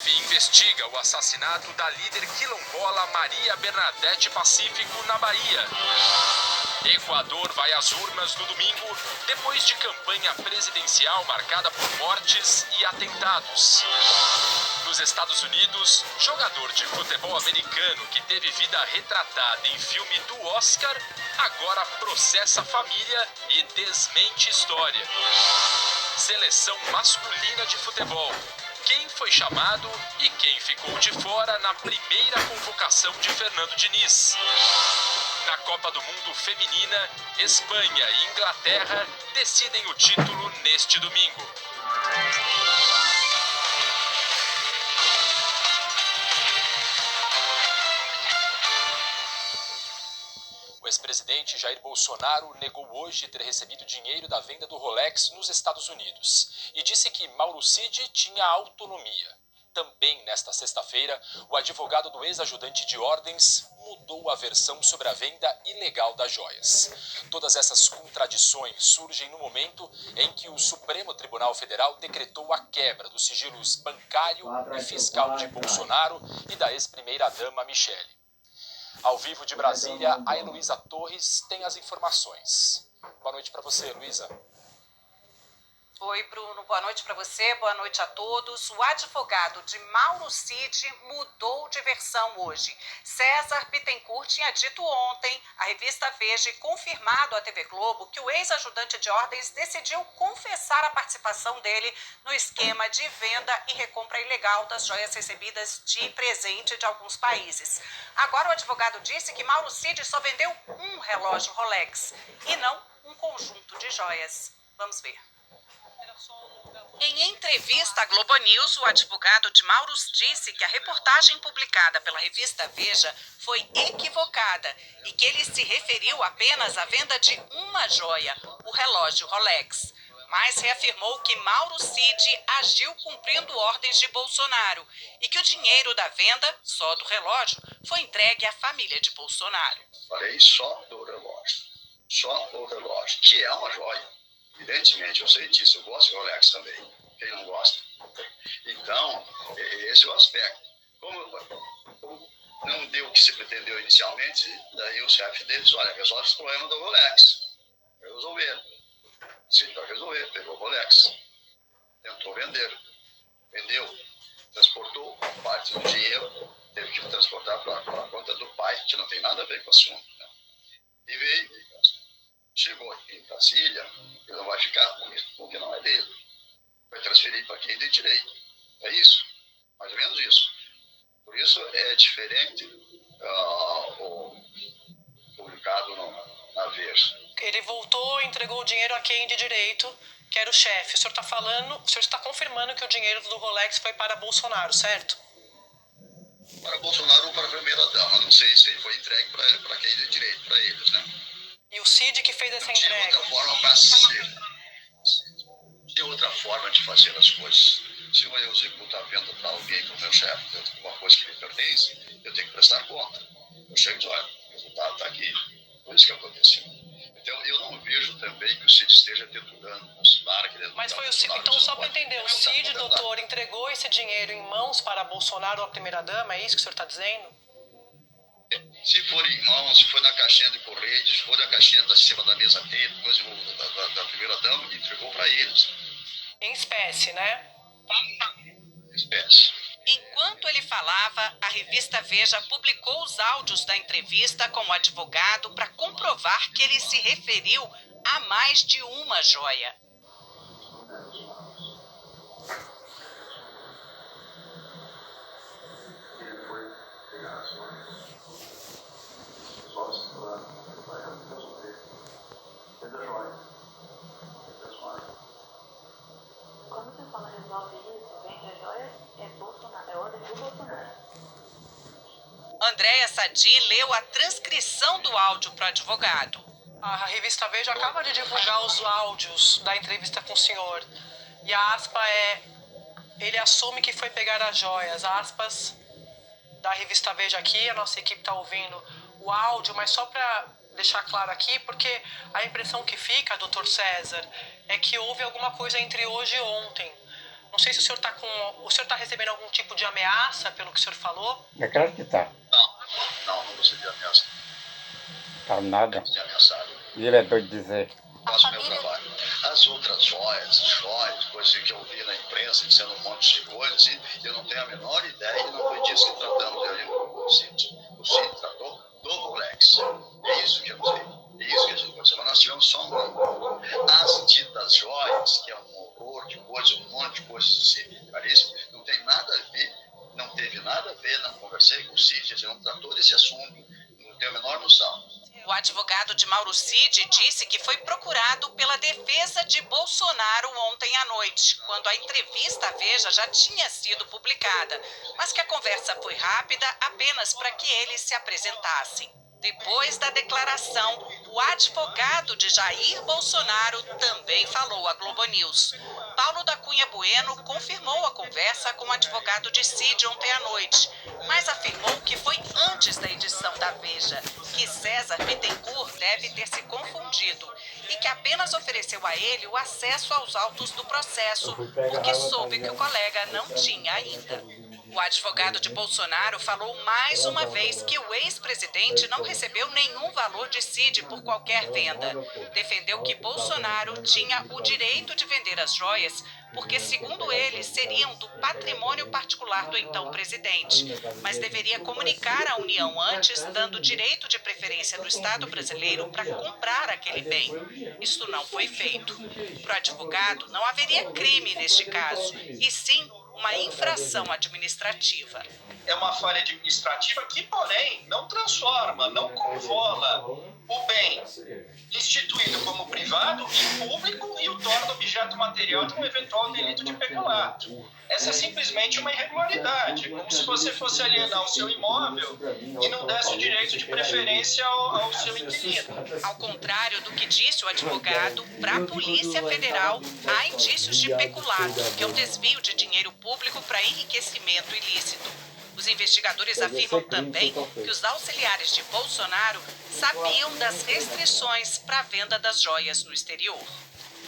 CPMI investiga o assassinato da líder quilombola Maria Bernadette Pacífico na Bahia. Equador vai às urnas no domingo, depois de campanha presidencial marcada por mortes e atentados. Nos Estados Unidos, jogador de futebol americano que teve vida retratada em filme do Oscar, agora processa a família e desmente história. Seleção masculina de futebol. Quem foi chamado e quem ficou de fora na primeira convocação de Fernando Diniz. Na Copa do Mundo Feminina, Espanha e Inglaterra decidem o título neste domingo. O ex-presidente Jair Bolsonaro negou hoje ter recebido dinheiro da venda do Rolex nos Estados Unidos e disse que Mauro Cid tinha autonomia. Também nesta sexta-feira, o advogado do ex-ajudante de ordens mudou a versão sobre a venda ilegal das joias. Todas essas contradições surgem no momento em que o Supremo Tribunal Federal decretou a quebra dos sigilos bancário e fiscal de Bolsonaro e da ex-primeira-dama Michele. Ao vivo de Brasília, a Heloísa Torres tem as informações. Boa noite para você, Heloísa. Oi, Bruno. Boa noite para você, boa noite a todos. O advogado de Mauro Cid mudou de versão hoje. César Bittencourt tinha dito ontem à revista Veja e confirmado à TV Globo que o ex-ajudante de ordens decidiu confessar a participação dele no esquema de venda e recompra ilegal das joias recebidas de presente de alguns países. Agora o advogado disse que Mauro Cid só vendeu um relógio Rolex e não um conjunto de joias. Vamos ver. Em entrevista à Globo News, o advogado de Mauro disse que a reportagem publicada pela revista Veja foi equivocada e que ele se referiu apenas à venda de uma joia, o relógio Rolex. Mas reafirmou que Mauro Cid agiu cumprindo ordens de Bolsonaro e que o dinheiro da venda, só do relógio, foi entregue à família de Bolsonaro. Falei só do relógio. Só o relógio, que é uma joia. Evidentemente, eu sei disso, eu gosto de Rolex também. Quem não gosta? Então, esse é o aspecto. Como não deu o que se pretendeu inicialmente, daí o chefe dele disse, olha, resolve esse problema do Rolex. Resolver. Sim, para resolver, pegou o Rolex. Tentou vender. Vendeu. Transportou parte do dinheiro, teve que transportar para a conta do pai, que não tem nada a ver com o assunto. Né? E veio. Chegou aqui em Brasília, ele não vai ficar com isso, porque não é dele. Vai transferir para quem tem direito. É isso. Mais ou menos isso. Por isso é diferente o publicado na Veja. Ele voltou e entregou o dinheiro a quem de direito, que era o chefe. O senhor está confirmando que o dinheiro do Rolex foi para Bolsonaro, certo? Para Bolsonaro ou para a primeira-dama. Não sei se ele foi entregue para quem de direito, para eles, né? E o Cid que fez essa entrega? Tinha outra forma para ser. Tinha outra forma de fazer as coisas. Se eu executo a venda para alguém, para o meu chefe, dentro de uma coisa que me pertence, eu tenho que prestar conta. Eu chego e digo, olha, o resultado está aqui. Foi isso que aconteceu. Então, eu não vejo também que o Cid esteja deturando o Bolsonaro. Mas foi o Cid, então só para entender, o Cid, doutor, entregou esse dinheiro em mãos para Bolsonaro ou a primeira-dama, é isso que o senhor está dizendo? Se for em mãos, se for na caixinha de correio, se for na caixinha da cima da mesa dele, coisa da primeira-dama, entregou para eles. Em espécie, né? Em espécie. Enquanto ele falava, a revista Veja publicou os áudios da entrevista com o advogado para comprovar que ele se referiu a mais de uma joia. Quando você fala resolve isso, vende as joias, é ordem do Bolsonaro. Andréa Sadi leu a transcrição do áudio para o advogado. A revista Veja acaba de divulgar os áudios da entrevista com o senhor. E a aspa é: ele assume que foi pegar as joias. Aspas da revista Veja aqui, a nossa equipe está ouvindo o áudio, mas só para deixar claro aqui, porque a impressão que fica, doutor César, é que houve alguma coisa entre hoje e ontem. Não sei se o senhor está recebendo algum tipo de ameaça pelo que o senhor falou? É claro que tá. Não recebi ameaça. Tá nada. Não tinha ameaçado. E ele é doido de dizer. Faço meu trabalho. As outras joias, coisas que eu vi na imprensa dizendo um monte de coisas, assim, eu não tenho a menor ideia, e não foi disso que tratamos eu e o Cid. O Cid tratou do Rolex. É isso que eu sei. É isso que a gente conversou. Mas nós tivemos só um ano. As ditas joias, que é um horror de coisas, um monte de coisas assim, caríssimo, não tem nada a ver, não teve nada a ver, não conversei com o Cid, a gente não tratou desse assunto, não tenho a menor noção. O advogado de Mauro Cid disse que foi procurado pela defesa de Bolsonaro ontem à noite, quando a entrevista à Veja já tinha sido publicada, mas que a conversa foi rápida apenas para que eles se apresentassem. Depois da declaração, o advogado de Jair Bolsonaro também falou à Globo News. Paulo da Cunha Bueno confirmou a conversa com o advogado de Cid ontem à noite, mas afirmou que foi antes da edição da Veja, que César Bittencourt deve ter se confundido e que apenas ofereceu a ele o acesso aos autos do processo, porque soube que o colega não tinha ainda. O advogado de Bolsonaro falou mais uma vez que o ex-presidente não recebeu nenhum valor de Cid por qualquer venda. Defendeu que Bolsonaro tinha o direito de vender as joias porque, segundo ele, seriam do patrimônio particular do então presidente, mas deveria comunicar à União antes, dando direito de preferência no Estado brasileiro para comprar aquele bem. Isto não foi feito. Para o advogado, não haveria crime neste caso, e sim uma infração administrativa. É uma falha administrativa que, porém, não transforma, não convola o bem instituído como privado em público e o torna objeto material de um eventual delito de peculato. Essa é simplesmente uma irregularidade, como se você fosse alienar o seu imóvel e não desse o direito de preferência ao seu inquilino. Ao contrário do que disse o advogado, para a Polícia Federal há indícios de peculato, que é o desvio de dinheiro público para enriquecimento ilícito. Os investigadores afirmam também que os auxiliares de Bolsonaro sabiam das restrições para a venda das joias no exterior.